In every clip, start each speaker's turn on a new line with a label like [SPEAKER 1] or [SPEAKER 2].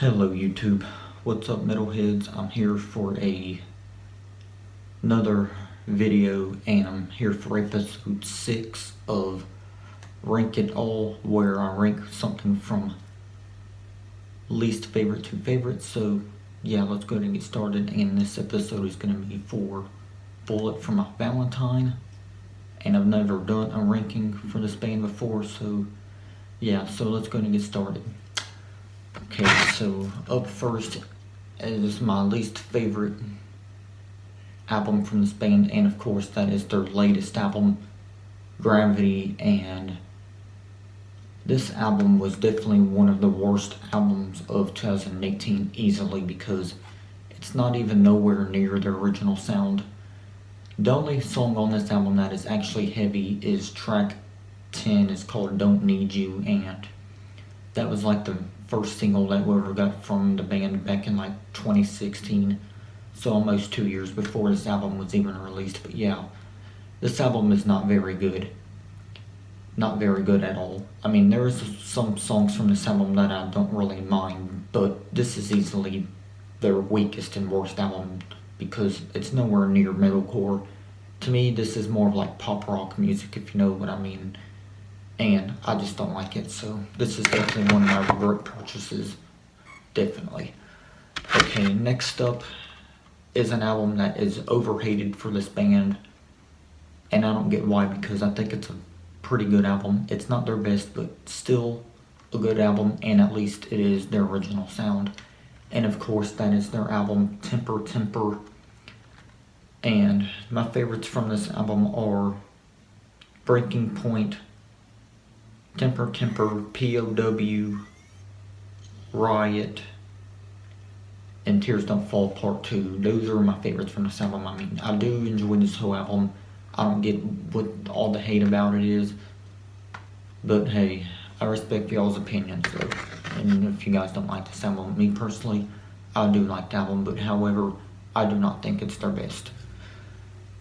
[SPEAKER 1] Hello YouTube, what's up metalheads? I'm here for another video and I'm here for episode 6 of Rank It All, where I rank something from least favorite to favorite. So yeah, let's go ahead and get started, and this episode is going to be for Bullet For My Valentine, and I've never done a ranking for this band before, so yeah, so let's go ahead and get started. Okay, so up first is my least favorite album from this band, and of course that is their latest album, Gravity, and this album was definitely one of the worst albums of 2018 easily, because it's not even nowhere near their original sound. The only song on this album that is actually heavy is track 10, it's called Don't Need You, and that was like the first single that we ever got from the band back in like 2016, so almost 2 years before this album was even released. But yeah, this album is not very good. Not very good at all. I mean, there is some songs from this album that I don't really mind, but this is easily their weakest and worst album because it's nowhere near metalcore. To me, this is more of like pop rock music, if you know what I mean, and I just don't like it, so this is definitely one of my regret purchases, definitely. Okay, next up is an album that is overhated for this band, and I don't get why, because I think it's a pretty good album. It's not their best, but still a good album, and at least it is their original sound. And of course, that is their album, Temper Temper. And my favorites from this album are Breaking Point, Temper Temper, POW, Riot, and Tears Don't Fall Part 2. Those are my favorites from this album. I mean, I do enjoy this whole album. I don't get what all the hate about it is, but hey, I respect y'all's opinions though. And if you guys don't like this album, me personally, I do like the album, but however, I do not think it's their best.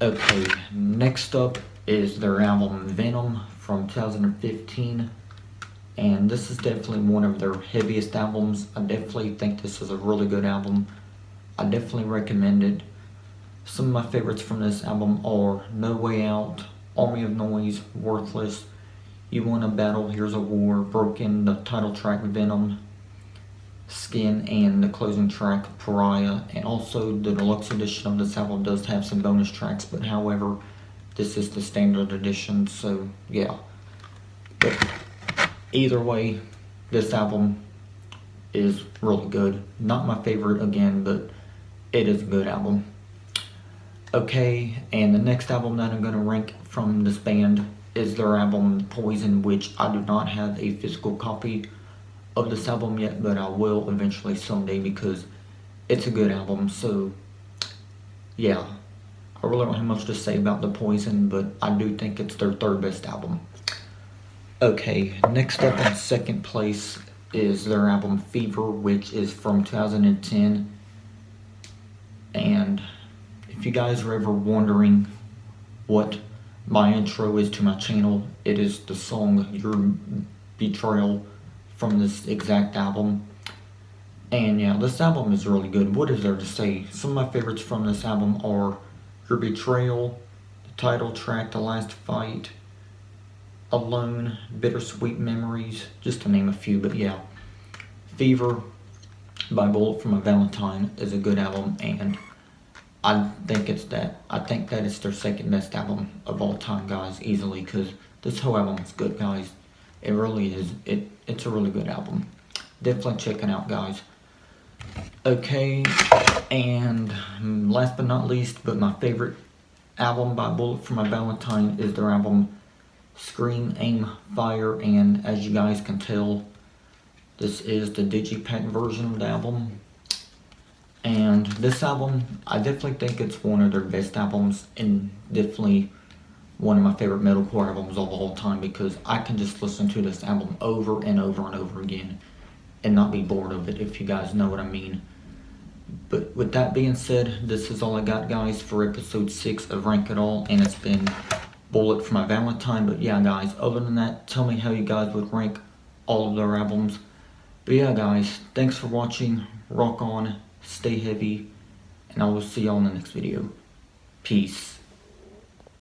[SPEAKER 1] Okay, next up is their album Venom from 2015, and this is definitely one of their heaviest albums. I definitely think this is a really good album. I definitely recommend it. Some of my favorites from this album are No Way Out, Army of Noise, Worthless, You Want a Battle, Here's a War, Broken, the title track Venom, Skin, and the closing track Pariah. And also the deluxe edition of this album does have some bonus tracks, but however, this is the standard edition, so yeah. But either way, this album is really good. Not my favorite again, but it is a good album. Okay, and the next album that I'm going to rank from this band is their album Poison, which I do not have a physical copy of this album yet, but I will eventually someday because it's a good album. So yeah, I really don't have much to say about the Poison, but I do think it's their third best album. Okay, next up in second place is their album Fever, which is from 2010. And if you guys are ever wondering what my intro is to my channel, it is the song Your Betrayal from this exact album. And yeah, this album is really good. What is there to say? Some of my favorites from this album are Your Betrayal, the title track, The Last Fight, Alone, Bittersweet Memories, just to name a few. But yeah, Fever by Bullet For My Valentine is a good album, and I think that it's their second best album of all time, guys, easily, because this whole album is good, guys. It really is. It's a really good album. Definitely check it out, guys. Okay, and last but not least, but my favorite album by Bullet For My Valentine is their album Scream, Aim, Fire, and as you guys can tell, this is the digipack version of the album. And this album, I definitely think it's one of their best albums, and definitely one of my favorite metalcore albums of all time, because I can just listen to this album over and over and over again and not be bored of it, if you guys know what I mean. But with that being said, this is all I got, guys, for episode 6 of Rank It All, and it's been Bullet For My Valentine. But yeah, guys, other than that, tell me how you guys would rank all of their albums. But yeah guys, thanks for watching, rock on, stay heavy, and I will see y'all in the next video. Peace.